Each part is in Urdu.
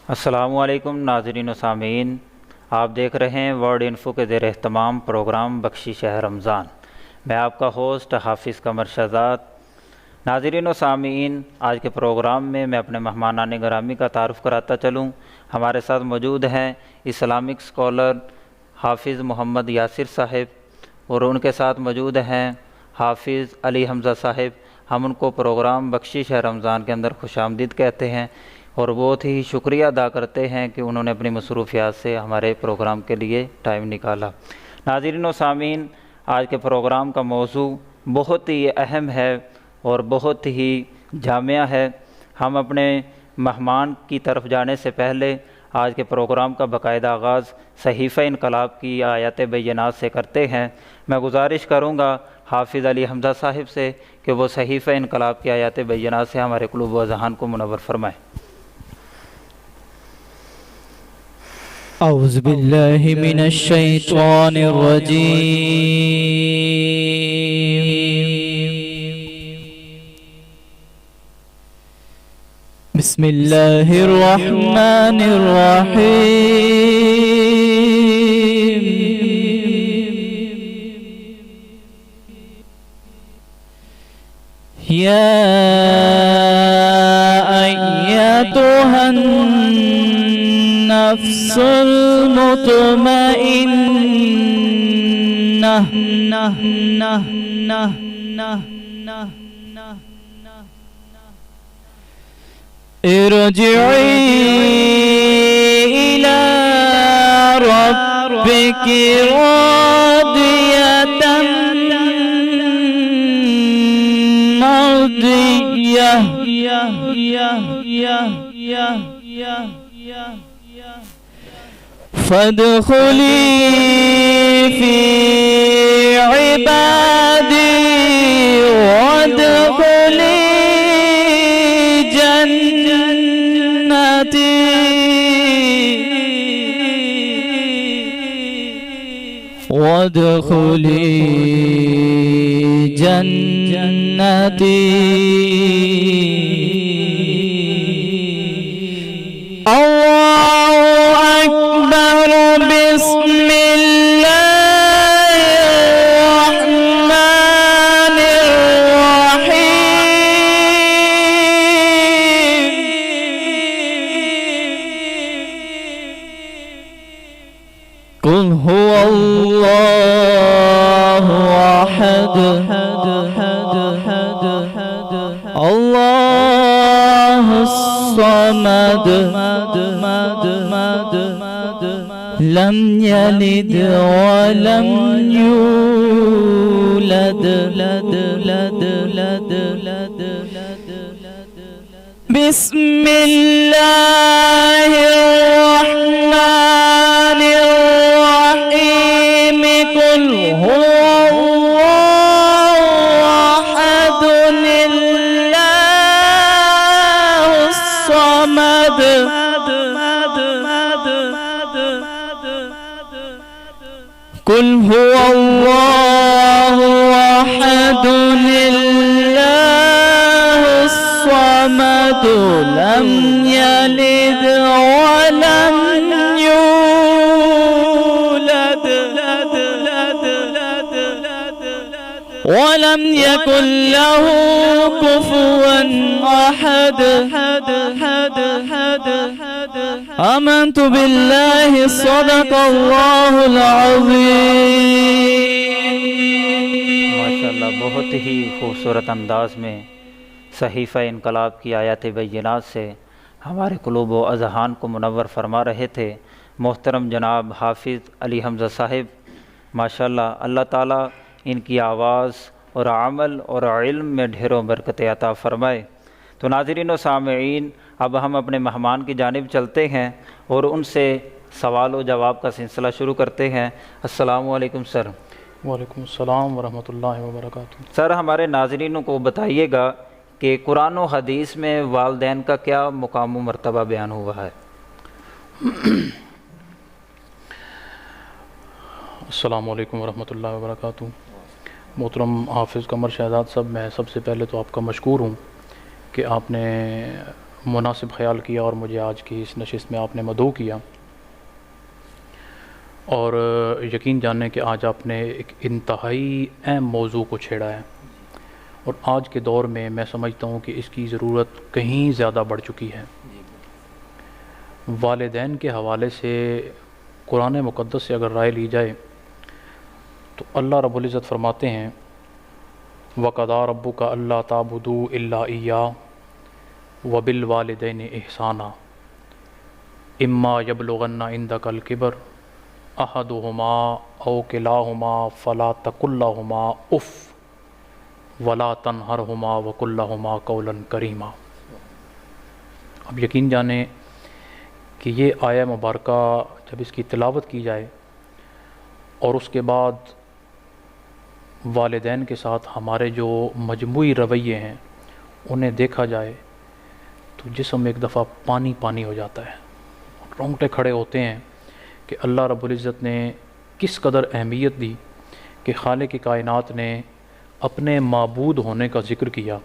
السلام علیکم ناظرین و سامعین، آپ دیکھ رہے ہیں ورڈ انفو کے زیر اہتمام پروگرام بخشش رمضان۔ میں آپ کا ہوسٹ حافظ قمر شہزاد۔ ناظرین و سامعین، آج کے پروگرام میں اپنے مہمانان گرامی کا تعارف کراتا چلوں۔ ہمارے ساتھ موجود ہیں اسلامک اسکالر حافظ محمد یاسر صاحب، اور ان کے ساتھ موجود ہیں حافظ علی حمزہ صاحب۔ ہم ان کو پروگرام بخشش رمضان کے اندر خوش آمدید کہتے ہیں اور بہت ہی شکریہ ادا کرتے ہیں کہ انہوں نے اپنی مصروفیات سے ہمارے پروگرام کے لیے ٹائم نکالا۔ ناظرین و سامعین، آج کے پروگرام کا موضوع بہت ہی اہم ہے اور بہت ہی جامع ہے۔ ہم اپنے مہمان کی طرف جانے سے پہلے آج کے پروگرام کا باقاعدہ آغاز صحیفہ انقلاب کی آیات بینات سے کرتے ہیں۔ میں گزارش کروں گا حافظ علی حمزہ صاحب سے کہ وہ صحیفہ انقلاب کی آیات بینات سے ہمارے قلوب و اذہان کو منور فرمائیں۔ اعوذ باللہ من الشیطان الرجیم، بسم اللہ الرحمن الرحیم۔ یا ایتھا النفس المطمئنہ ارجعی الی ربک راضیۃ مرضیہ فادخلی فی عبادی وادخلی جنتی وادخلی جنتی۔ اللہ اکبر، بسم اللہ الرحمن الرحیم۔ قل هو اللہ احد اللہ الصمد لم یلد ولم یولد بسم اللہ الرحمن الرحیم۔ قل هو اللہ احد اللہ الصمد قل هو اللہ احد اللہ الصمد لم یلد ولم یولد ولم یکن له کفوا احد۔ آمنت باللہ، صدق اللہ العظیم۔ ماشاءاللہ، بہت ہی خوبصورت انداز میں صحیفہ انقلاب کی آیات بینات سے ہمارے قلوب و اذہان کو منور فرما رہے تھے محترم جناب حافظ علی حمزہ صاحب۔ ماشاءاللہ، اللہ تعالیٰ ان کی آواز اور عمل اور علم میں ڈھیروں برکت عطا فرمائے۔ تو ناظرین و سامعین، اب ہم اپنے مہمان کی جانب چلتے ہیں اور ان سے سوال و جواب کا سلسلہ شروع کرتے ہیں۔ السلام علیکم سر۔ وعلیکم السلام ورحمۃ اللہ وبرکاتہ۔ سر، ہمارے ناظرین کو بتائیے گا کہ قرآن و حدیث میں والدین کا کیا مقام و مرتبہ بیان ہوا ہے؟ السلام علیکم ورحمۃ اللہ وبرکاتہ۔ محترم حافظ قمر شہزاد صاحب، میں سب سے پہلے تو آپ کا مشکور ہوں کہ آپ نے مناسب خیال کیا اور مجھے آج کی اس نشست میں آپ نے مدعو کیا، اور یقین جانیں کہ آج آپ نے ایک انتہائی اہم موضوع کو چھیڑا ہے، اور آج کے دور میں میں سمجھتا ہوں کہ اس کی ضرورت کہیں زیادہ بڑھ چکی ہے۔ والدین کے حوالے سے قرآن مقدس سے اگر رائے لی جائے تو اللہ رب العزت فرماتے ہیں وَقَضَىٰ رَبُّكَ أَلَّا تَعْبُدُوا إِلَّا إِيَّاهُ وَبِالْوَالِدَيْنِ إِحْسَانًا إِمَّا يَبْلُغَنَّ عِندَكَ الْكِبَرَ أَحَدُهُمَا أَوْ كِلَاهُمَا فَلَا تَقُل لَّهُمَا أُفٍّ وَلَا تَنْهَرْهُمَا وَقُل لَّهُمَا قَوْلًا كَرِيمًا۔ اب یقین جانیں کہ یہ آیہ مبارکہ جب اس کی تلاوت کی جائے اور اس کے بعد والدین کے ساتھ ہمارے جو مجموعی رویے ہیں انہیں دیکھا جائے تو جسم ایک دفعہ پانی پانی ہو جاتا ہے، رونگٹے کھڑے ہوتے ہیں کہ اللہ رب العزت نے کس قدر اہمیت دی کہ خالق کائنات نے اپنے معبود ہونے کا ذکر کیا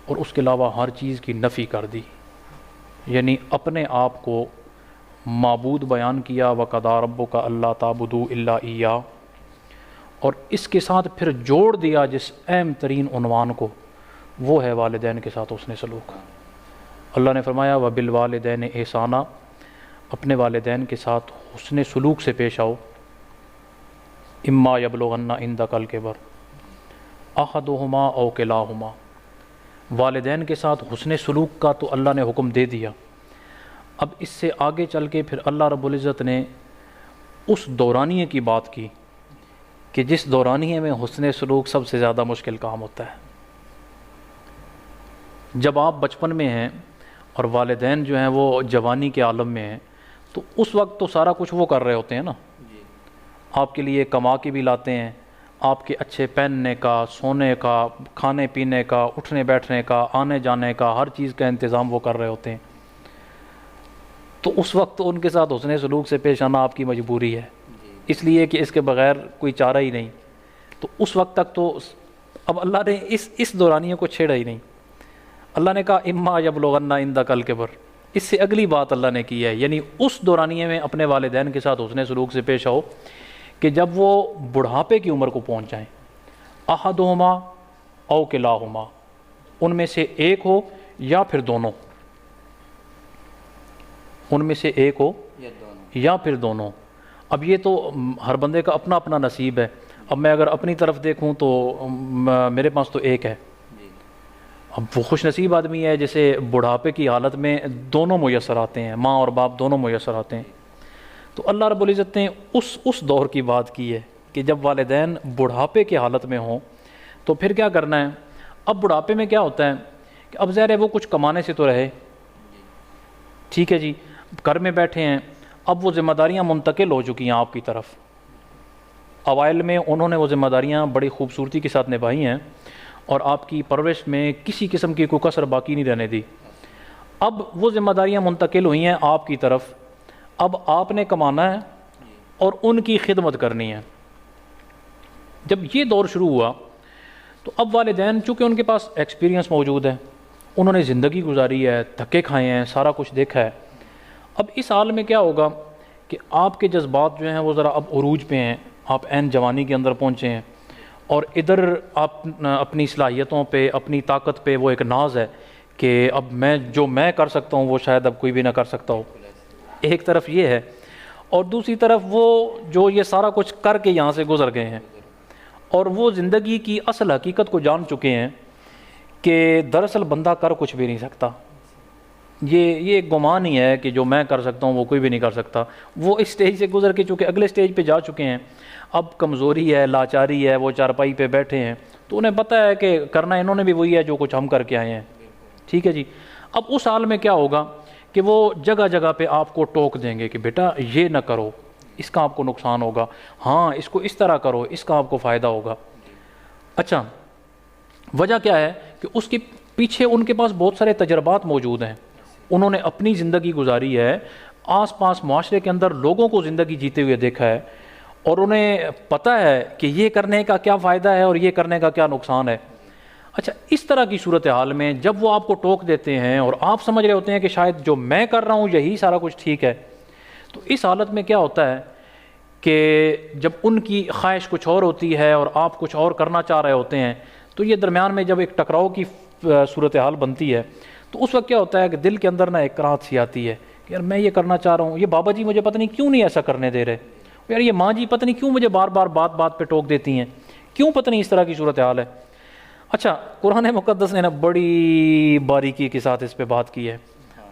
اور اس کے علاوہ ہر چیز کی نفی کر دی، یعنی اپنے آپ کو معبود بیان کیا وَقَضَىٰ رَبُّكَ أَلَّا تَعْبُدُوا إِلَّا إِيَّاهُ، اور اس کے ساتھ پھر جوڑ دیا جس اہم ترین عنوان کو، وہ ہے والدین کے ساتھ حسن سلوک۔ اللہ نے فرمایا وَبِالْوَالِدَيْنِ إِحْسَانًا، اپنے والدین کے ساتھ حسن سلوک سے پیش آؤ۔ إِمَّا يَبْلُغَنَّ عِندَكَ الْكِبَرَ أَحَدُهُمَا أَوْ كِلَاهُمَا، والدین کے ساتھ حسن سلوک کا تو اللہ نے حکم دے دیا، اب اس سے آگے چل کے پھر اللہ رب العزت نے اس دورانیے کی بات کی کہ جس دورانیے میں حسن سلوک سب سے زیادہ مشکل کام ہوتا ہے۔ جب آپ بچپن میں ہیں اور والدین جو ہیں وہ جوانی کے عالم میں ہیں تو اس وقت تو سارا کچھ وہ کر رہے ہوتے ہیں نا، آپ کے لیے کما کے بھی لاتے ہیں، آپ کے اچھے پہننے کا، سونے کا، کھانے پینے کا، اٹھنے بیٹھنے کا، آنے جانے کا، ہر چیز کا انتظام وہ کر رہے ہوتے ہیں، تو اس وقت تو ان کے ساتھ حسن سلوک سے پیش آنا آپ کی مجبوری ہے، اس لیے کہ اس کے بغیر کوئی چارہ ہی نہیں۔ تو اس وقت تک تو اب اللہ نے اس دورانیے کو چھیڑا ہی نہیں، اللہ نے کہا اما یبلغن عندک الکبر، اس سے اگلی بات اللہ نے کی ہے، یعنی اس دورانیے میں اپنے والدین کے ساتھ حسن سلوک سے پیش آؤ کہ جب وہ بڑھاپے کی عمر کو پہنچ جائیں، احدہما او کلاہما، ان میں سے ایک ہو یا پھر دونوں، ان میں سے ایک ہو یا پھر دونوں۔ اب یہ تو ہر بندے کا اپنا اپنا نصیب ہے، اب میں اگر اپنی طرف دیکھوں تو میرے پاس تو ایک ہے، اب وہ خوش نصیب آدمی ہے جسے بڑھاپے کی حالت میں دونوں میسر آتے ہیں، ماں اور باپ دونوں میسر آتے ہیں۔ تو اللہ رب العزت نے اس دور کی بات کی ہے کہ جب والدین بڑھاپے کی حالت میں ہوں تو پھر کیا کرنا ہے۔ اب بڑھاپے میں کیا ہوتا ہے کہ اب ظاہر ہے وہ کچھ کمانے سے تو رہے، ٹھیک ہے جی، گھر میں بیٹھے ہیں، اب وہ ذمہ داریاں منتقل ہو چکی ہیں آپ کی طرف۔ اوائل میں انہوں نے وہ ذمہ داریاں بڑی خوبصورتی کے ساتھ نبھائی ہیں اور آپ کی پرورش میں کسی قسم کی کوئی کسر باقی نہیں رہنے دی۔ اب وہ ذمہ داریاں منتقل ہوئی ہیں آپ کی طرف، اب آپ نے کمانا ہے اور ان کی خدمت کرنی ہے۔ جب یہ دور شروع ہوا تو اب والدین چونکہ ان کے پاس ایکسپیرینس موجود ہے، انہوں نے زندگی گزاری ہے، دھکے کھائے ہیں، سارا کچھ دیکھا ہے، اب اس حال میں کیا ہوگا کہ آپ کے جذبات جو ہیں وہ ذرا اب عروج پہ ہیں، آپ عین جوانی کے اندر پہنچے ہیں، اور ادھر آپ اپنی صلاحیتوں پہ، اپنی طاقت پہ وہ ایک ناز ہے کہ اب میں کر سکتا ہوں وہ شاید اب کوئی بھی نہ کر سکتا ہو، ایک طرف یہ ہے، اور دوسری طرف وہ جو یہ سارا کچھ کر کے یہاں سے گزر گئے ہیں اور وہ زندگی کی اصل حقیقت کو جان چکے ہیں کہ دراصل بندہ کر کچھ بھی نہیں سکتا، یہ ایک گمان ہی ہے کہ جو میں کر سکتا ہوں وہ کوئی بھی نہیں کر سکتا۔ وہ اس سٹیج سے گزر کے چونکہ اگلے سٹیج پہ جا چکے ہیں، اب کمزوری ہے، لاچاری ہے، وہ چارپائی پہ بیٹھے ہیں تو انہیں پتہ ہے کہ کرنا انہوں نے بھی وہی ہے جو کچھ ہم کر کے آئے ہیں، ٹھیک ہے جی۔ اب اس حال میں کیا ہوگا کہ وہ جگہ جگہ پہ آپ کو ٹوک دیں گے کہ بیٹا یہ نہ کرو، اس کا آپ کو نقصان ہوگا، ہاں اس کو اس طرح کرو، اس کا آپ کو فائدہ ہوگا۔ اچھا، وجہ کیا ہے کہ اس کے پیچھے ان کے پاس بہت سارے تجربات موجود ہیں، انہوں نے اپنی زندگی گزاری ہے، آس پاس معاشرے کے اندر لوگوں کو زندگی جیتے ہوئے دیکھا ہے، اور انہیں پتہ ہے کہ یہ کرنے کا کیا فائدہ ہے اور یہ کرنے کا کیا نقصان ہے۔ اچھا، اس طرح کی صورتحال میں جب وہ آپ کو ٹوک دیتے ہیں اور آپ سمجھ رہے ہوتے ہیں کہ شاید جو میں کر رہا ہوں یہی سارا کچھ ٹھیک ہے، تو اس حالت میں کیا ہوتا ہے کہ جب ان کی خواہش کچھ اور ہوتی ہے اور آپ کچھ اور کرنا چاہ رہے ہوتے ہیں، تو یہ درمیان میں جب ایک ٹکراؤ کی صورتحال بنتی ہے تو اس وقت کیا ہوتا ہے کہ دل کے اندر ایک کراہت سی آتی ہے کہ یار میں یہ کرنا چاہ رہا ہوں، یہ بابا جی مجھے پتہ نہیں کیوں نہیں ایسا کرنے دے رہے، یار یہ ماں جی پتہ نہیں کیوں مجھے بار بار بات بات پہ ٹوک دیتی ہیں، کیوں پتہ نہیں اس طرح کی صورتحال ہے۔ اچھا، قرآن مقدس نے بڑی باریکی کے ساتھ اس پہ بات کی ہے۔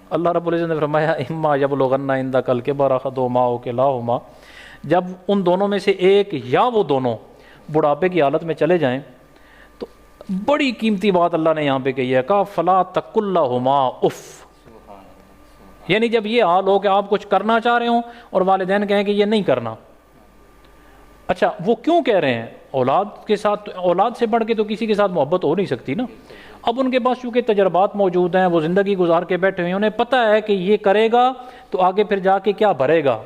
اللہ رب العزت نے فرمایا اما یبلغن عندک الکبر احدہما او کلاہما، جب ان دونوں میں سے ایک یا وہ دونوں بڑھاپے کی حالت میں چلے جائیں، تو بڑی قیمتی بات اللہ نے یہاں پہ کہی ہے، کہا فلا تقل لہما اف، یعنی جب یہ حال ہو کہ آپ کچھ کرنا چاہ رہے ہوں اور والدین کہیں کہ یہ نہیں کرنا۔ اچھا، وہ کیوں کہہ رہے ہیں؟ اولاد کے ساتھ، اولاد سے بڑھ کے تو کسی کے ساتھ محبت ہو نہیں سکتی نا۔ اب ان کے پاس چونکہ تجربات موجود ہیں، وہ زندگی گزار کے بیٹھے ہوئے ہیں، انہیں پتہ ہے کہ یہ کرے گا تو آگے پھر جا کے کیا بھرے گا،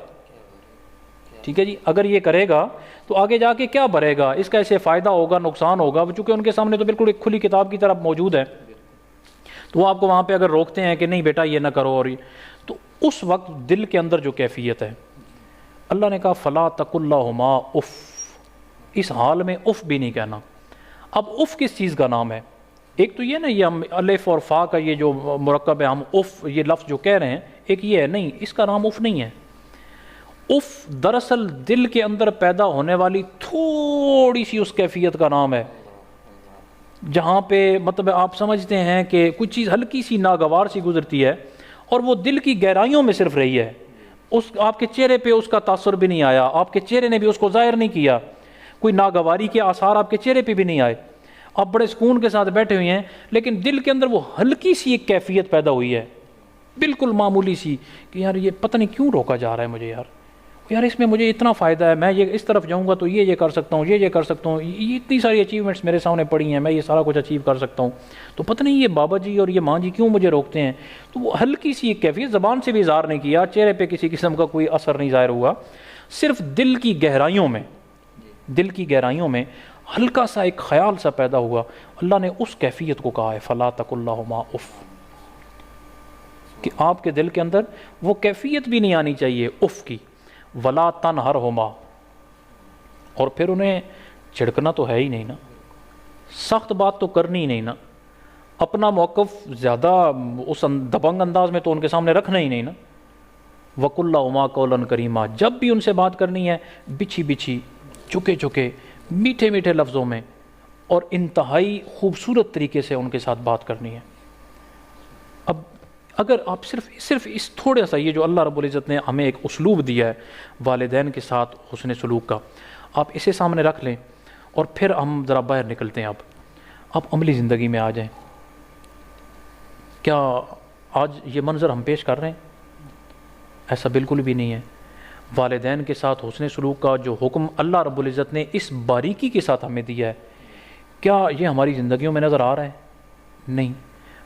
ٹھیک ہے جی، اگر یہ کرے گا تو آگے جا کے کیا بھرے گا، اس کا ایسے فائدہ ہوگا نقصان ہوگا، چونکہ ان کے سامنے تو بالکل ایک کھلی کتاب کی طرف موجود ہے، تو وہ آپ کو وہاں پہ اگر روکتے ہیں کہ نہیں بیٹا یہ نہ کرو، اور تو اس وقت دل کے اندر جو کیفیت ہے، اللہ نے کہا فلا تقل لہما اف، اس حال میں اف بھی نہیں کہنا۔ اب اف کس چیز کا نام ہے؟ ایک تو یہ نا، یہ ہم الف اور فا کا یہ جو مرکب ہے، ہم اف یہ لفظ جو کہہ رہے ہیں، ایک یہ ہے، نہیں، اس کا نام اف نہیں ہے۔ اف دراصل دل کے اندر پیدا ہونے والی تھوڑی سی اس کیفیت کا نام ہے، جہاں پہ مطلب آپ سمجھتے ہیں کہ کچھ چیز ہلکی سی ناگوار سی گزرتی ہے اور وہ دل کی گہرائیوں میں صرف رہی ہے، اس آپ کے چہرے پہ اس کا تاثر بھی نہیں آیا، آپ کے چہرے نے بھی اس کو ظاہر نہیں کیا، کوئی ناگواری کے آثار آپ کے چہرے پہ بھی نہیں آئے، آپ بڑے سکون کے ساتھ بیٹھے ہوئے ہیں، لیکن دل کے اندر وہ ہلکی سی ایک کیفیت پیدا ہوئی ہے، بالکل معمولی سی، کہ یار یہ پتہ نہیں کیوں روکا جا رہا ہے مجھے، یار اس میں مجھے اتنا فائدہ ہے، میں یہ اس طرف جاؤں گا تو یہ کر سکتا ہوں، یہ کر سکتا ہوں، یہ اتنی ساری اچیومنٹس میرے سامنے پڑی ہیں، میں یہ سارا کچھ اچیو کر سکتا ہوں، تو پتہ نہیں یہ بابا جی اور یہ ماں جی کیوں مجھے روکتے ہیں۔ تو وہ ہلکی سی ایک کیفیت، زبان سے بھی اظہار نہیں کیا، چہرے پہ کسی قسم کا کوئی اثر نہیں ظاہر ہوا، صرف دل کی گہرائیوں میں ہلکا سا ایک خیال سا پیدا ہوا، اللہ نے اس کیفیت کو کہا ہے فلا تقل لہما اف، کہ آپ کے دل کے اندر وہ کیفیت بھی نہیں آنی چاہیے اف کی، ولا تنہرہما، اور پھر انہیں چھڑکنا تو ہے ہی نہیں نا، سخت بات تو کرنی ہی نہیں نا، اپنا موقف زیادہ اس دبنگ انداز میں تو ان کے سامنے رکھنا ہی نہیں نا، وَقُلْ لَهُمَا قَوْلًا كَرِيمًا، جب بھی ان سے بات کرنی ہے بچھی بچھی، چکے چکے، میٹھے میٹھے لفظوں میں، اور انتہائی خوبصورت طریقے سے ان کے ساتھ بات کرنی ہے۔ اب اگر آپ صرف اس تھوڑا سا یہ جو اللہ رب العزت نے ہمیں ایک اسلوب دیا ہے والدین کے ساتھ حسن سلوک کا، آپ اسے سامنے رکھ لیں، اور پھر ہم ذرا باہر نکلتے ہیں، آپ عملی زندگی میں آ جائیں۔ کیا آج یہ منظر ہم پیش کر رہے ہیں؟ ایسا بالکل بھی نہیں ہے۔ والدین کے ساتھ حسن سلوک کا جو حکم اللہ رب العزت نے اس باریکی کے ساتھ ہمیں دیا ہے، کیا یہ ہماری زندگیوں میں نظر آ رہا ہے؟ نہیں،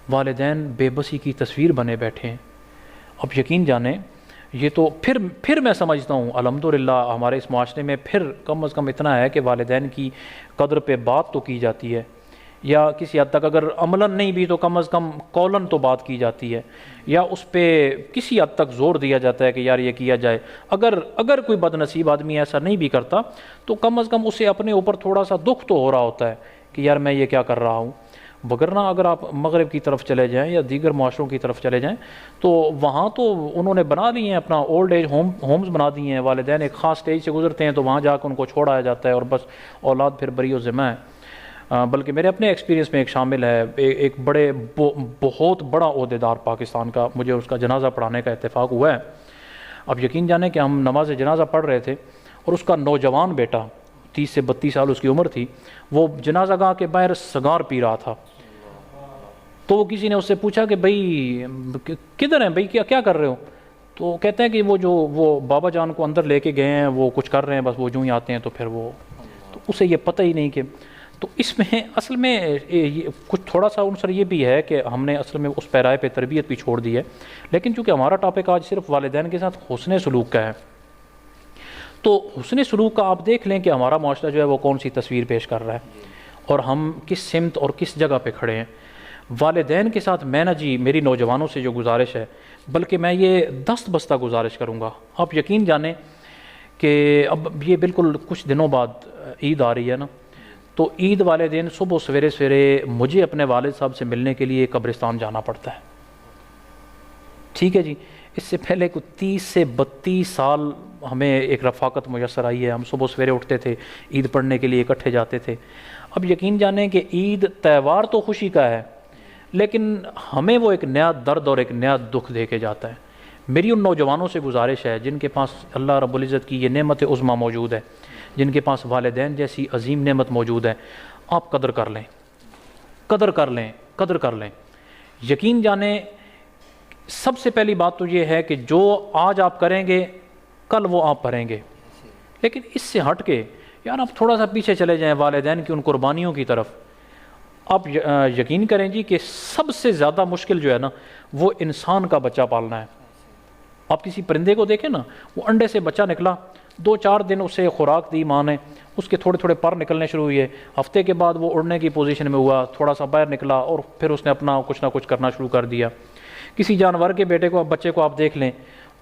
والدین بے بسی کی تصویر بنے بیٹھے ہیں۔ اب یقین جانیں، یہ تو پھر میں سمجھتا ہوں الحمدللہ ہمارے اس معاشرے میں پھر کم از کم اتنا ہے کہ والدین کی قدر پہ بات تو کی جاتی ہے، یا کسی حد تک اگر عملاً نہیں بھی تو کم از کم قولاً تو بات کی جاتی ہے، یا اس پہ کسی حد تک زور دیا جاتا ہے کہ یار یہ کیا جائے۔ اگر کوئی بد نصیب آدمی ایسا نہیں بھی کرتا تو کم از کم اسے اپنے اوپر تھوڑا سا دکھ تو ہو رہا ہوتا ہے کہ یار میں یہ کیا کر رہا ہوں۔ وگرنہ اگر آپ مغرب کی طرف چلے جائیں یا دیگر معاشروں کی طرف چلے جائیں تو وہاں تو انہوں نے بنا دیے ہیں اپنا اولڈ ایج ہومز بنا دیے ہیں، والدین ایک خاص سٹیج سے گزرتے ہیں تو وہاں جا کے ان کو چھوڑایا جاتا ہے اور بس اولاد پھر بری و ذمہ ہے۔ بلکہ میرے اپنے ایکسپیرینس میں ایک شامل ہے، ایک بہت بڑا عہدیدار پاکستان کا، مجھے اس کا جنازہ پڑھانے کا اتفاق ہوا ہے۔ اب یقین جانیں کہ ہم نماز جنازہ پڑھ رہے تھے اور اس کا نوجوان بیٹا 30 سے 32 سال اس کی عمر تھی، وہ جنازہ گاہ کے باہر سگار پی رہا تھا۔ تو وہ کسی نے اس سے پوچھا کہ بھائی کدھر ہیں بھائی، کیا کر رہے ہو؟ تو کہتے ہیں کہ وہ بابا جان کو اندر لے کے گئے ہیں، وہ کچھ کر رہے ہیں، بس وہ جو ہی آتے ہیں تو پھر تو اسے یہ پتہ ہی نہیں کہ، تو اس میں اصل میں کچھ تھوڑا سا عنصر یہ بھی ہے کہ ہم نے اصل میں اس پیرائے پہ تربیت بھی چھوڑ دی ہے، لیکن چونکہ ہمارا ٹاپک آج صرف والدین کے ساتھ حسن سلوک کا ہے، تو حسن سلوک کا آپ دیکھ لیں کہ ہمارا معاشرہ جو ہے وہ کون سی تصویر پیش کر رہا ہے۔ اور ہم کس سمت اور کس جگہ پہ کھڑے ہیں۔ والدین کے ساتھ میں نا جی میری نوجوانوں سے جو گزارش ہے، بلکہ میں یہ دست بستہ گزارش کروں گا، آپ یقین جانیں کہ اب یہ بالکل کچھ دنوں بعد عید آ رہی ہے نا، تو عید والے دن صبح سویرے سویرے مجھے اپنے والد صاحب سے ملنے کے لیے قبرستان جانا پڑتا ہے، ٹھیک ہے جی۔ اس سے پہلے کوئی 30 سے 32 سال ہمیں ایک رفاقت میسر آئی ہے، ہم صبح سویرے اٹھتے تھے، عید پڑھنے کے لیے اکٹھے جاتے تھے۔ اب یقین جانیں کہ عید تہوار تو خوشی کا ہے، لیکن ہمیں وہ ایک نیا درد اور ایک نیا دکھ دے کے جاتا ہے۔ میری ان نوجوانوں سے گزارش ہے جن کے پاس اللہ رب العزت کی یہ نعمت عظمیٰ موجود ہے، جن کے پاس والدین جیسی عظیم نعمت موجود ہے، آپ قدر کر لیں، قدر کر لیں، قدر کر لیں۔ یقین جانیں سب سے پہلی بات تو یہ ہے کہ جو آج آپ کریں گے کل وہ آپ بھریں گے، لیکن اس سے ہٹ کے یار آپ تھوڑا سا پیچھے چلے جائیں والدین کی ان قربانیوں کی طرف۔ آپ یقین کریں جی کہ سب سے زیادہ مشکل جو ہے نا وہ انسان کا بچہ پالنا ہے۔ آپ کسی پرندے کو دیکھیں نا، وہ انڈے سے بچہ نکلا، 2-4 دن اسے خوراک دی ماں نے، اس کے تھوڑے تھوڑے پر نکلنے شروع ہوئے، ہفتے کے بعد وہ اڑنے کی پوزیشن میں ہوا، تھوڑا سا باہر نکلا اور پھر اس نے اپنا کچھ نہ کچھ کرنا شروع کر دیا۔ کسی جانور کے بچے کو آپ دیکھ لیں،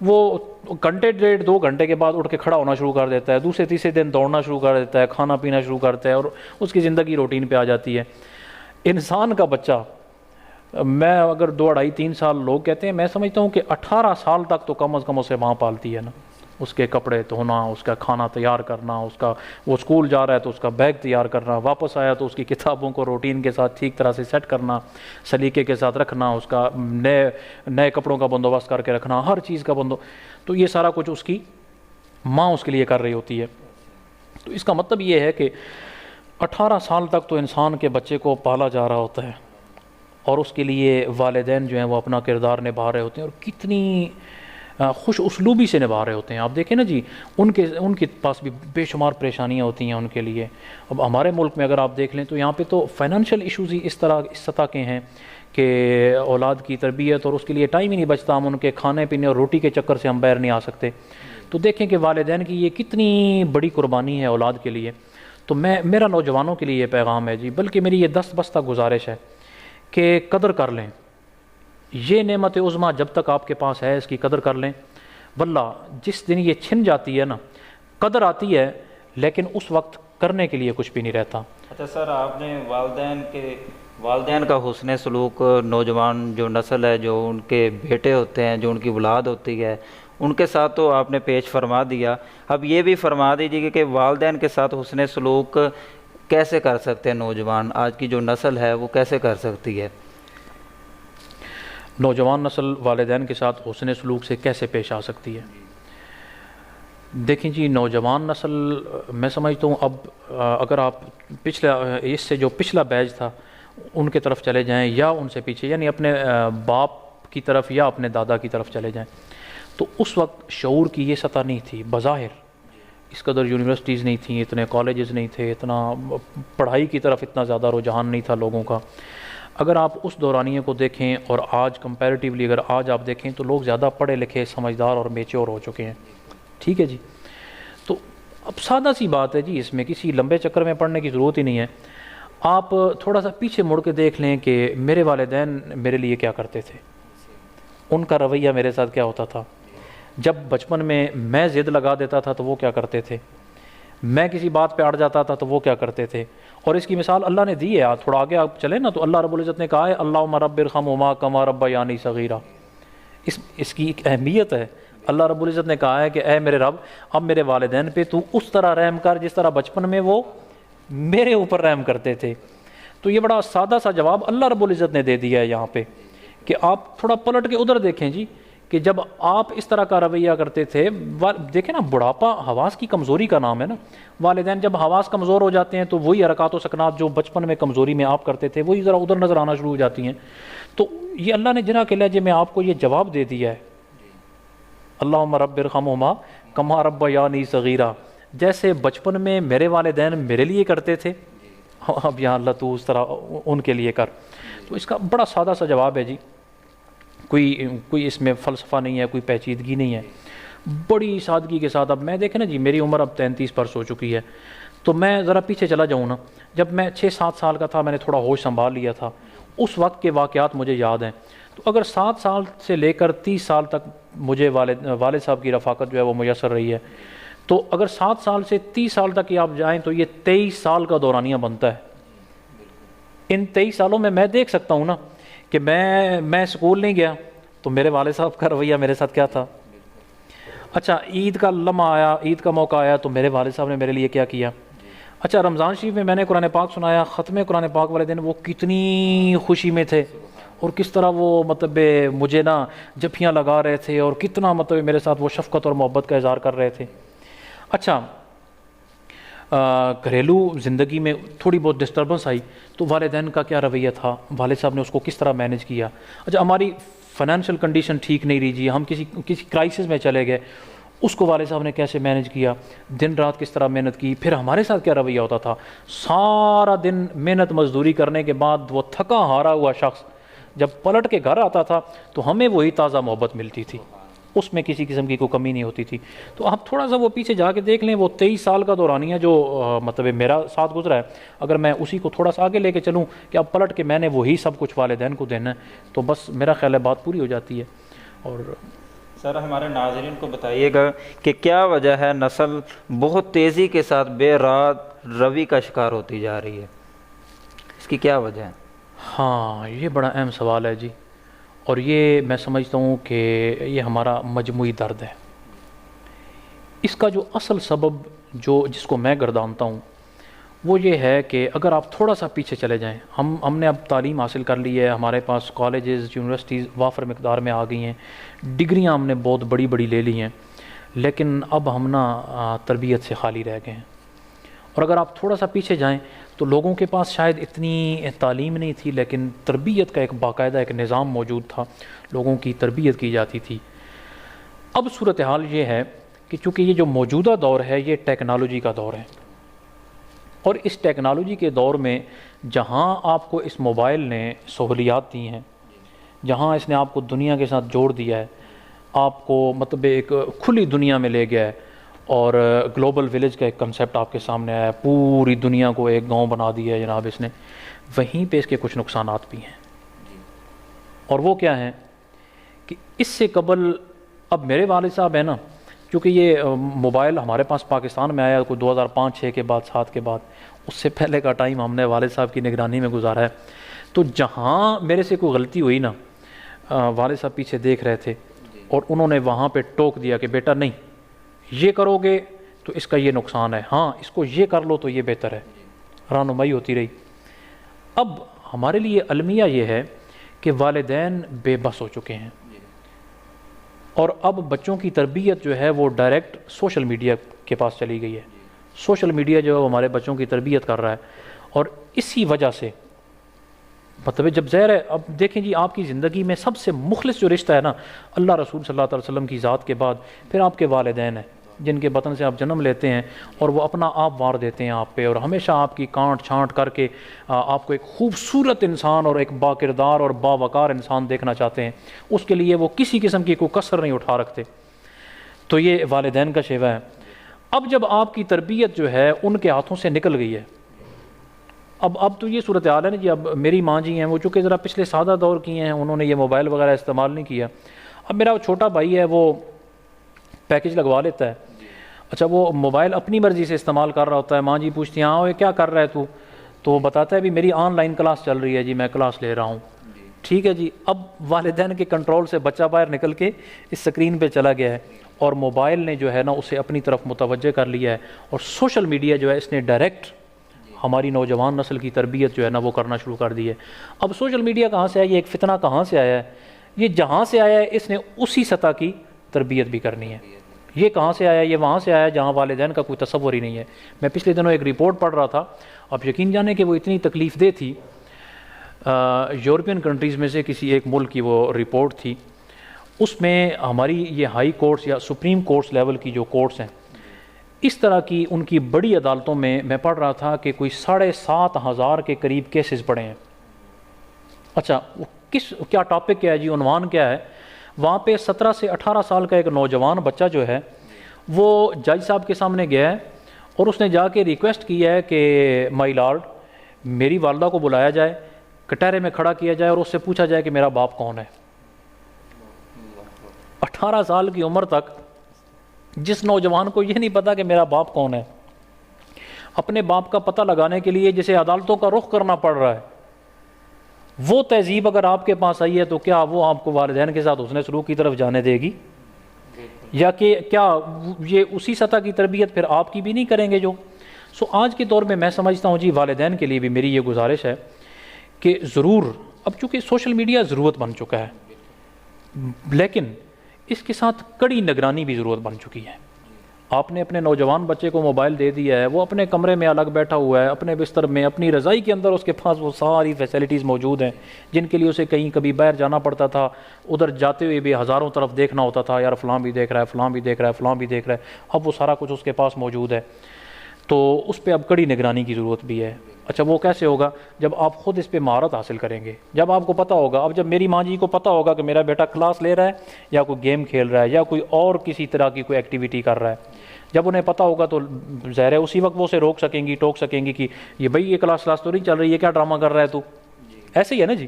وہ گھنٹے 1.5-2 گھنٹے کے بعد اٹھ کے کھڑا ہونا شروع کر دیتا ہے، دوسرے تیسرے دن دوڑنا شروع کر دیتا ہے، کھانا پینا شروع کرتا ہے اور اس کی زندگی روٹین پہ آ جاتی ہے۔ انسان کا بچہ، میں اگر 2-2.5-3 سال لوگ کہتے ہیں، میں سمجھتا ہوں کہ 18 سال تک تو کم از کم اسے ماں پالتی ہے نا، اس کے کپڑے دھونا، اس کا کھانا تیار کرنا، اس کا وہ اسکول جا رہا ہے تو اس کا بیگ تیار کرنا، واپس آیا تو اس کی کتابوں کو روٹین کے ساتھ ٹھیک طرح سے سیٹ کرنا، سلیقے کے ساتھ رکھنا، اس کا نئے کپڑوں کا بندوبست کر کے رکھنا، ہر چیز کا تو یہ سارا کچھ اس کی ماں اس کے لیے کر رہی ہوتی ہے۔ تو اس کا مطلب یہ ہے کہ 18 سال تک تو انسان کے بچے کو پالا جا رہا ہوتا ہے، اور اس کے لیے والدین جو ہیں وہ اپنا کردار نبھا رہے ہوتے ہیں، اور کتنی خوش اسلوبی سے نبھا رہے ہوتے ہیں۔ آپ دیکھیں نا جی، ان کے پاس بھی بے شمار پریشانیاں ہوتی ہیں ان کے لیے۔ اب ہمارے ملک میں اگر آپ دیکھ لیں تو یہاں پہ تو فائنینشیل ایشوز ہی اس سطح کے ہیں کہ اولاد کی تربیت اور اس کے لیے ٹائم ہی نہیں بچتا، ہم ان کے کھانے پینے اور روٹی کے چکر سے ہم باہر نہیں آ سکتے۔ تو دیکھیں کہ والدین کی یہ کتنی بڑی قربانی ہے اولاد کے لیے۔ تو میرا نوجوانوں کے لیے یہ پیغام ہے جی، بلکہ میری یہ دست بستہ گزارش ہے کہ قدر کر لیں، یہ نعمت عظمیٰ جب تک آپ کے پاس ہے اس کی قدر کر لیں، واللہ جس دن یہ چھن جاتی ہے نا، قدر آتی ہے لیکن اس وقت کرنے کے لیے کچھ بھی نہیں رہتا۔ اچھا سر، آپ نے والدین کا حسن سلوک، نوجوان جو نسل ہے، جو ان کے بیٹے ہوتے ہیں، جو ان کی اولاد ہوتی ہے، ان کے ساتھ تو آپ نے پیش فرما دیا، اب یہ بھی فرما دیجیے کہ والدین کے ساتھ حسن سلوک کیسے کر سکتے ہیں نوجوان، آج کی جو نسل ہے وہ کیسے کر سکتی ہے؟ نوجوان نسل والدین کے ساتھ حسن سلوک سے کیسے پیش آ سکتی ہے؟ دیکھیں جی، نوجوان نسل میں سمجھتا ہوں اب اگر آپ اس سے جو پچھلا بیچ تھا ان کے طرف چلے جائیں یا ان سے پیچھے، یعنی اپنے باپ کی طرف یا اپنے دادا کی طرف چلے جائیں، تو اس وقت شعور کی یہ سطح نہیں تھی، بظاہر اس قدر یونیورسٹیز نہیں تھیں، اتنے کالجز نہیں تھے، اتنا پڑھائی کی طرف اتنا زیادہ رجحان نہیں تھا لوگوں کا۔ اگر آپ اس دورانیے کو دیکھیں اور آج کمپیریٹیولی اگر آج آپ دیکھیں تو لوگ زیادہ پڑھے لکھے، سمجھدار اور میچور ہو چکے ہیں، ٹھیک ہے جی۔ تو اب سادہ سی بات ہے جی، اس میں کسی لمبے چکر میں پڑھنے کی ضرورت ہی نہیں ہے۔ آپ تھوڑا سا پیچھے مڑ کے دیکھ لیں کہ میرے والدین میرے لیے کیا کرتے تھے، ان کا رویہ میرے ساتھ کیا ہوتا تھا۔ جب بچپن میں ضد لگا دیتا تھا تو وہ کیا کرتے تھے، میں کسی بات پہ اڑ جاتا تھا تو وہ کیا کرتے تھے۔ اور اس کی مثال اللہ نے دی ہے، تھوڑا آگے آپ چلیں نا تو اللہ رب العزت نے کہا ہے اللہم رب ارحمہما کما ربیانی صغیرا، اس کی ایک اہمیت ہے۔ اللہ رب العزت نے کہا ہے کہ اے میرے رب، اب میرے والدین پہ تو اس طرح رحم کر جس طرح بچپن میں وہ میرے اوپر رحم کرتے تھے۔ تو یہ بڑا سادہ سا جواب اللہ رب العزت نے دے دیا ہے یہاں پہ کہ آپ تھوڑا پلٹ کے ادھر دیکھیں جی، کہ جب آپ اس طرح کا رویہ کرتے تھے، دیکھیں نا بڑھاپا حواس کی کمزوری کا نام ہے نا، والدین جب حواس کمزور ہو جاتے ہیں تو وہی حرکات و سکنات جو بچپن میں کمزوری میں آپ کرتے تھے وہی ذرا ادھر نظر آنا شروع ہو جاتی ہیں۔ تو یہ اللہ نے جناح کے لہجے میں آپ کو یہ جواب دے دیا ہے، اللہم رب ارحمہما کما ربیانی صغیرا، جیسے بچپن میں میرے والدین میرے لیے کرتے تھے، اب یہاں اللہ تو اس طرح ان کے لیے کر۔ تو اس کا بڑا سادہ سا جواب ہے جی، کوئی اس میں فلسفہ نہیں ہے، کوئی پیچیدگی نہیں ہے، بڑی سادگی کے ساتھ۔ اب میں دیکھیں نا جی، میری عمر اب 33 برس ہو چکی ہے، تو میں ذرا پیچھے چلا جاؤں نا، جب میں 6-7 سال کا تھا میں نے تھوڑا ہوش سنبھال لیا تھا، اس وقت کے واقعات مجھے یاد ہیں۔ تو اگر 7 سال سے لے کر 30 سال تک مجھے والد صاحب کی رفاقت جو ہے وہ میسر رہی ہے، تو اگر 7 سال سے 30 سال تک آپ جائیں تو یہ 23 سال کا دورانیہ بنتا ہے۔ ان 23 سالوں میں دیکھ سکتا ہوں نا کہ میں اسکول نہیں گیا تو میرے والد صاحب کا رویہ میرے ساتھ کیا تھا۔ اچھا عید کا لمحہ آیا، عید کا موقع آیا تو میرے والد صاحب نے میرے لیے کیا کیا۔ اچھا رمضان شریف میں نے قرآن پاک سنایا، ختم قرآن پاک والے دن وہ کتنی خوشی میں تھے، اور کس طرح وہ مطلب مجھے نا جفیاں لگا رہے تھے، اور کتنا مطلب میرے ساتھ وہ شفقت اور محبت کا اظہار کر رہے تھے۔ اچھا گھریلو زندگی میں تھوڑی بہت ڈسٹربنس آئی تو والدین کا کیا رویہ تھا، والد صاحب نے اس کو کس طرح مینیج کیا۔ اچھا ہماری فائنینشیل کنڈیشن ٹھیک نہیں رہی جی، ہم کسی کرائسس میں چلے گئے، اس کو والد صاحب نے کیسے مینیج کیا، دن رات کس طرح محنت کی۔ پھر ہمارے ساتھ کیا رویہ ہوتا تھا، سارا دن محنت مزدوری کرنے کے بعد وہ تھکا ہارا ہوا شخص جب پلٹ کے گھر آتا تھا تو ہمیں وہی تازہ محبت ملتی تھی، اس میں کسی قسم کی کوئی کمی نہیں ہوتی تھی۔ تو آپ تھوڑا سا وہ پیچھے جا کے دیکھ لیں، وہ 23 سال کا دورانیہ جو مطلب میرا ساتھ گزرا ہے، اگر میں اسی کو تھوڑا سا آگے لے کے چلوں کہ اب پلٹ کے میں نے وہی سب کچھ والدین کو دینا ہے، تو بس میرا خیال ہے بات پوری ہو جاتی ہے۔ اور سر ہمارے ناظرین کو بتائیے گا کہ کیا وجہ ہے نسل بہت تیزی کے ساتھ بے رات روی کا شکار ہوتی جا رہی ہے، اس کی کیا وجہ ہے؟ ہاں یہ بڑا اہم سوال ہے جی، اور یہ میں سمجھتا ہوں کہ یہ ہمارا مجموعی درد ہے۔ اس کا جو اصل سبب جس کو میں گردانتا ہوں وہ یہ ہے کہ اگر آپ تھوڑا سا پیچھے چلے جائیں، ہم نے اب تعلیم حاصل کر لی ہے، ہمارے پاس کالجز یونیورسٹیز وافر مقدار میں آ گئی ہیں، ڈگریاں ہم نے بہت بڑی بڑی لے لی ہیں، لیکن اب ہم نا تربیت سے خالی رہ گئے ہیں۔ اور اگر آپ تھوڑا سا پیچھے جائیں تو لوگوں کے پاس شاید اتنی تعلیم نہیں تھی، لیکن تربیت کا ایک باقاعدہ ایک نظام موجود تھا، لوگوں کی تربیت کی جاتی تھی۔ اب صورتحال یہ ہے کہ چونکہ یہ جو موجودہ دور ہے یہ ٹیکنالوجی کا دور ہے، اور اس ٹیکنالوجی کے دور میں جہاں آپ کو اس موبائل نے سہولیات دی ہیں، جہاں اس نے آپ کو دنیا کے ساتھ جوڑ دیا ہے، آپ کو مطلب ایک کھلی دنیا میں لے گیا ہے، اور گلوبل ولیج کا ایک کنسیپٹ آپ کے سامنے آیا ہے، پوری دنیا کو ایک گاؤں بنا دیا ہے جناب اس نے، وہیں پہ اس کے کچھ نقصانات بھی ہیں۔ اور وہ کیا ہیں کہ اس سے قبل اب میرے والد صاحب ہیں نا، کیونکہ یہ موبائل ہمارے پاس پاکستان میں آیا کوئی 2005-6 کے بعد 7 کے بعد، اس سے پہلے کا ٹائم ہم نے والد صاحب کی نگرانی میں گزارا ہے۔ تو جہاں میرے سے کوئی غلطی ہوئی نا، والد صاحب پیچھے دیکھ رہے تھے اور انہوں نے وہاں پہ ٹوک دیا کہ بیٹا نہیں، یہ کرو گے تو اس کا یہ نقصان ہے، ہاں اس کو یہ کر لو تو یہ بہتر ہے، رہنمائی ہوتی رہی۔ اب ہمارے لیے المیہ یہ ہے کہ والدین بے بس ہو چکے ہیں، اور اب بچوں کی تربیت جو ہے وہ ڈائریکٹ سوشل میڈیا کے پاس چلی گئی ہے۔ سوشل میڈیا جو ہے ہمارے بچوں کی تربیت کر رہا ہے، اور اسی وجہ سے مطلب جب ظاہر ہے، اب دیکھیں جی آپ کی زندگی میں سب سے مخلص جو رشتہ ہے نا اللہ رسول صلی اللہ علیہ وسلم کی ذات کے بعد، پھر آپ کے والدین ہیں جن کے بطن سے آپ جنم لیتے ہیں، اور وہ اپنا آپ وار دیتے ہیں آپ پہ، اور ہمیشہ آپ کی کانٹ چھانٹ کر کے آپ کو ایک خوبصورت انسان اور ایک با کردار اور باوقار انسان دیکھنا چاہتے ہیں، اس کے لیے وہ کسی قسم کی کوئی کسر نہیں اٹھا رکھتے۔ تو یہ والدین کا شیوہ ہے۔ اب جب آپ کی تربیت جو ہے ان کے ہاتھوں سے نکل گئی ہے، اب تو یہ صورتحال ہے نا جی، اب میری ماں جی ہیں وہ چونکہ ذرا پچھلے سادہ دور کی ہیں، انہوں نے یہ موبائل وغیرہ استعمال نہیں کیا۔ اب میرا چھوٹا بھائی ہے وہ پیکج لگوا لیتا ہے، اچھا وہ موبائل اپنی مرضی سے استعمال کر رہا ہوتا ہے، ماں جی پوچھتی ہیں ہاں کیا کر رہا ہے تو وہ بتاتا ہے بھی میری آن لائن کلاس چل رہی ہے جی، میں کلاس لے رہا ہوں۔ ٹھیک ہے جی، اب والدین کے کنٹرول سے بچہ باہر نکل کے اس سکرین پہ چلا گیا ہے، اور موبائل نے جو ہے نا اسے اپنی طرف متوجہ کر لیا ہے، اور سوشل میڈیا جو ہے اس نے ڈائریکٹ ہماری نوجوان نسل کی تربیت جو ہے نا وہ کرنا شروع کر دی ہے۔ اب سوشل میڈیا کہاں سے آیا، یہ ایک فتنہ کہاں سے آیا ہے، یہ جہاں سے آیا ہے اس نے اسی سطح کی تربیت بھی کرنی ہے۔ یہ کہاں سے آیا، یہ وہاں سے آیا جہاں والدین کا کوئی تصور ہی نہیں ہے۔ میں پچھلے دنوں ایک رپورٹ پڑھ رہا تھا، اب یقین جانے کہ وہ اتنی تکلیف دہ تھی، یورپین کنٹریز میں سے کسی ایک ملک کی وہ رپورٹ تھی، اس میں ہماری یہ ہائی کورٹس یا سپریم کورٹس لیول کی جو کورٹس ہیں، اس طرح کی ان کی بڑی عدالتوں میں پڑھ رہا تھا کہ کوئی 7,500 کے قریب کیسز پڑے ہیں۔ اچھا وہ کیا ٹاپک کیا ہے جی، عنوان کیا ہے، وہاں پہ 17 سے 18 سال کا ایک نوجوان بچہ جو ہے وہ جج صاحب کے سامنے گیا ہے، اور اس نے جا کے ریکویسٹ کی ہے کہ مائی لارڈ میری والدہ کو بلایا جائے, کٹہرے میں کھڑا کیا جائے اور اس سے پوچھا جائے کہ میرا باپ کون ہے. 18 سال کی عمر تک جس نوجوان کو یہ نہیں پتا کہ میرا باپ کون ہے, اپنے باپ کا پتہ لگانے کے لیے جسے عدالتوں کا رخ کرنا پڑ رہا ہے, وہ تہذیب اگر آپ کے پاس آئی ہے تو کیا وہ آپ کو والدین کے ساتھ حسن سلوک کی طرف جانے دے گی؟ یا کہ کیا یہ اسی سطح کی تربیت پھر آپ کی بھی نہیں کریں گے جو؟ آج کے دور میں میں سمجھتا ہوں جی والدین کے لیے بھی میری یہ گزارش ہے کہ ضرور اب چونکہ سوشل میڈیا ضرورت بن چکا ہے, لیکن اس کے ساتھ کڑی نگرانی بھی ضرورت بن چکی ہے. آپ نے اپنے نوجوان بچے کو موبائل دے دیا ہے, وہ اپنے کمرے میں الگ بیٹھا ہوا ہے, اپنے بستر میں اپنی رضائی کے اندر اس کے پاس وہ ساری فیسلٹیز موجود ہیں جن کے لیے اسے کہیں کبھی باہر جانا پڑتا تھا, ادھر جاتے ہوئے بھی ہزاروں طرف دیکھنا ہوتا تھا, یار فلاں بھی دیکھ رہا ہے, فلاں بھی دیکھ رہا ہے, فلاں بھی دیکھ رہا ہے. اب وہ سارا کچھ اس کے پاس موجود ہے, تو اس پہ اب کڑی نگرانی کی ضرورت بھی ہے. اچھا وہ کیسے ہوگا؟ جب آپ خود اس پہ مہارت حاصل کریں گے, جب آپ کو پتہ ہوگا. اب جب میری ماں جی کو پتہ ہوگا کہ میرا بیٹا کلاس لے رہا ہے یا کوئی گیم کھیل رہا ہے یا کوئی اور کسی طرح کی کوئی ایکٹیویٹی کر رہا ہے, جب انہیں پتہ ہوگا تو ظاہر ہے اسی وقت وہ اسے روک سکیں گی, ٹوک سکیں گی کہ یہ بھائی یہ کلاس تو نہیں چل رہی ہے, کیا ڈرامہ کر رہا ہے تو, ایسے ہی ہے نا جی.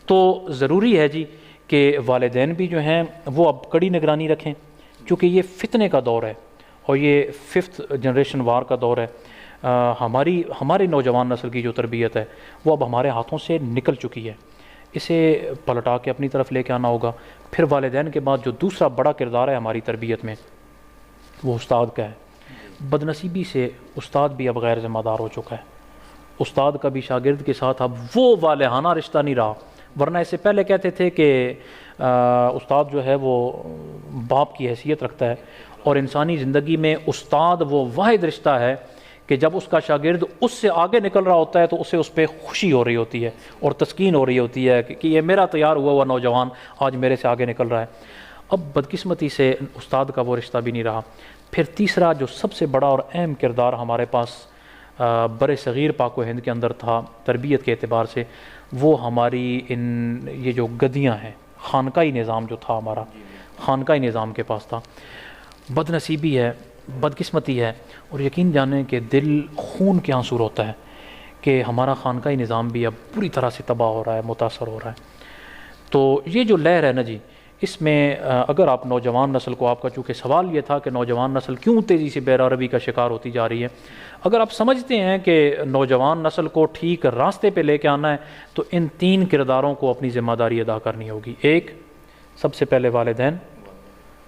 تو ضروری ہے جی کہ والدین بھی جو ہیں وہ اب کڑی نگرانی رکھیں, کیونکہ یہ فتنے کا دور ہے اور یہ 5th جنریشن وار کا دور ہے. ہماری نوجوان نسل کی جو تربیت ہے وہ اب ہمارے ہاتھوں سے نکل چکی ہے, اسے پلٹا کے اپنی طرف لے کے آنا ہوگا. پھر والدین کے بعد جو دوسرا بڑا کردار ہے ہماری تربیت میں وہ استاد کا ہے. بدنصیبی سے استاد بھی اب غیر ذمہ دار ہو چکا ہے. استاد کا بھی شاگرد کے ساتھ اب وہ والہانہ رشتہ نہیں رہا, ورنہ اس سے پہلے کہتے تھے کہ استاد جو ہے وہ باپ کی حیثیت رکھتا ہے, اور انسانی زندگی میں استاد وہ واحد رشتہ ہے کہ جب اس کا شاگرد اس سے آگے نکل رہا ہوتا ہے تو اسے اس پہ خوشی ہو رہی ہوتی ہے اور تسکین ہو رہی ہوتی ہے کہ یہ میرا تیار ہوا نوجوان آج میرے سے آگے نکل رہا ہے. اب بدقسمتی سے استاد کا وہ رشتہ بھی نہیں رہا. پھر تیسرا جو سب سے بڑا اور اہم کردار ہمارے پاس بر صغیر پاک و ہند کے اندر تھا تربیت کے اعتبار سے, وہ ہماری یہ جو گدیاں ہیں, خانقاہی نظام جو تھا ہمارا, خانقاہی نظام کے پاس تھا. بدنصیبی ہے, بدقسمتی ہے, اور یقین جانیں کہ دل خون کے آنسو ہوتا ہے کہ ہمارا خانقاہی نظام بھی اب پوری طرح سے تباہ ہو رہا ہے, متاثر ہو رہا ہے. تو یہ جو لہر ہے نا جی, اس میں اگر آپ نوجوان نسل کو, آپ کا چونکہ سوال یہ تھا کہ نوجوان نسل کیوں تیزی سے بے روی کا شکار ہوتی جا رہی ہے, اگر آپ سمجھتے ہیں کہ نوجوان نسل کو ٹھیک راستے پہ لے کے آنا ہے تو ان 3 کرداروں کو اپنی ذمہ داری ادا کرنی ہوگی. ایک, سب سے پہلے والدین,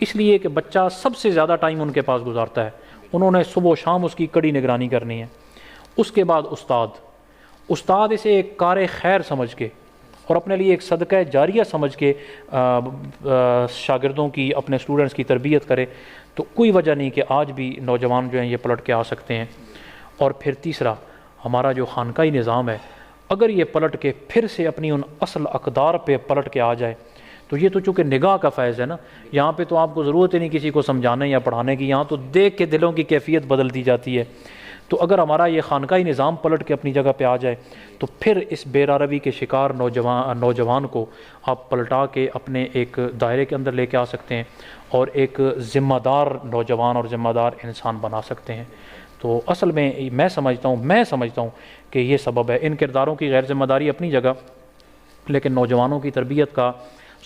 اس لیے کہ بچہ سب سے زیادہ ٹائم ان کے پاس گزارتا ہے, انہوں نے صبح و شام اس کی کڑی نگرانی کرنی ہے. اس کے بعد استاد اسے ایک کار خیر سمجھ کے اور اپنے لیے ایک صدقہ جاریہ سمجھ کے شاگردوں کی, اپنے اسٹوڈنٹس کی تربیت کرے, تو کوئی وجہ نہیں کہ آج بھی نوجوان جو ہیں یہ پلٹ کے آ سکتے ہیں. اور پھر تیسرا, ہمارا جو خانقاہی نظام ہے اگر یہ پلٹ کے پھر سے اپنی ان اصل اقدار پہ پلٹ کے آ جائے تو یہ تو چونکہ نگاہ کا فیض ہے نا, یہاں پہ تو آپ کو ضرورت ہی نہیں کسی کو سمجھانے یا پڑھانے کی, یہاں تو دیکھ کے دلوں کی کیفیت بدل دی جاتی ہے. تو اگر ہمارا یہ خانقاہی نظام پلٹ کے اپنی جگہ پہ آ جائے تو پھر اس بے روی کے شکار نوجوان کو آپ پلٹا کے اپنے ایک دائرے کے اندر لے کے آ سکتے ہیں اور ایک ذمہ دار نوجوان اور ذمہ دار انسان بنا سکتے ہیں. تو اصل میں میں سمجھتا ہوں کہ یہ سبب ہے. ان کرداروں کی غیر ذمہ داری اپنی جگہ, لیکن نوجوانوں کی تربیت کا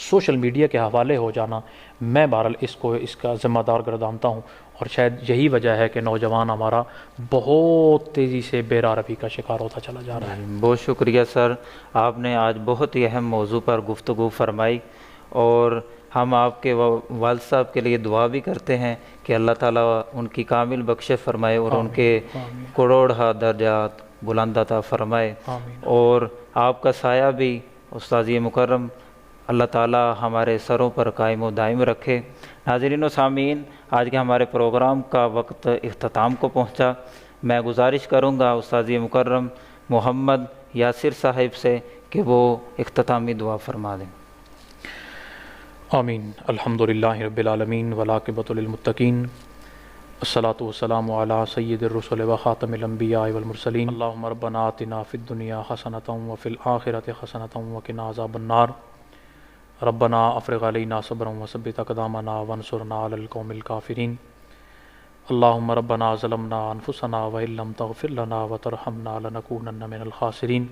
سوشل میڈیا کے حوالے ہو جانا, میں بہرحال اس کا ذمہ دار گردانتا ہوں, اور شاید یہی وجہ ہے کہ نوجوان ہمارا بہت تیزی سے بے روی کا شکار ہوتا چلا جا رہا ہے. بہت شکریہ سر, آپ نے آج بہت ہی اہم موضوع پر گفتگو فرمائی, اور ہم آپ کے والد صاحب کے لیے دعا بھی کرتے ہیں کہ اللہ تعالیٰ ان کی کامل بخشش فرمائے اور ان کے کروڑہ درجات بلند عطا فرمائے, اور آپ کا سایہ بھی استاذ مکرم اللہ تعالیٰ ہمارے سروں پر قائم و دائم رکھے. ناظرین و سامعین, آج کے ہمارے پروگرام کا وقت اختتام کو پہنچا. میں گزارش کروں گا استاذ مکرم محمد یاسر صاحب سے کہ وہ اختتامی دعا فرما دیں. آمین. الحمدللہ رب العالمین والعاقبۃ للمتقین, الصلاۃ والسلام علی سید الرسل و خاتم الانبیاء والمرسلین. اللہم ربنا آتنا فی الدنیا حسنۃ وفی الآخرۃ حسنۃ وقنا عذاب النار. ربنا افرغ علینا صبرا وثبت اقدامنا وانصرنا علی القوم الکافرین. اللہم ربنا ظلمنا انفسنا وإن لم تغفر لنا وترحمنا لنکونن من الخاسرین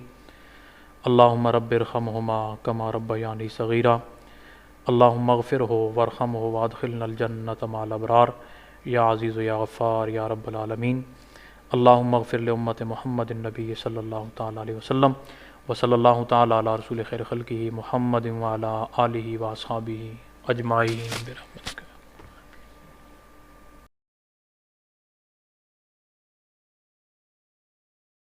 اللہم رب ارحمہما کما ربیانی صغیرا اللہم اغفرہ وارحمہ وادخلنا الجنۃ مع الابرار یا عزیز یا غفار یا رب العالمین اللہم اغفر لامت محمد النبی صلی اللہ تعالی علیہ وسلم وصلی اللہ تعالی علی رسول خیر خلقہ محمد وعلی آلہ واصحابہ اجمعین برحمتہ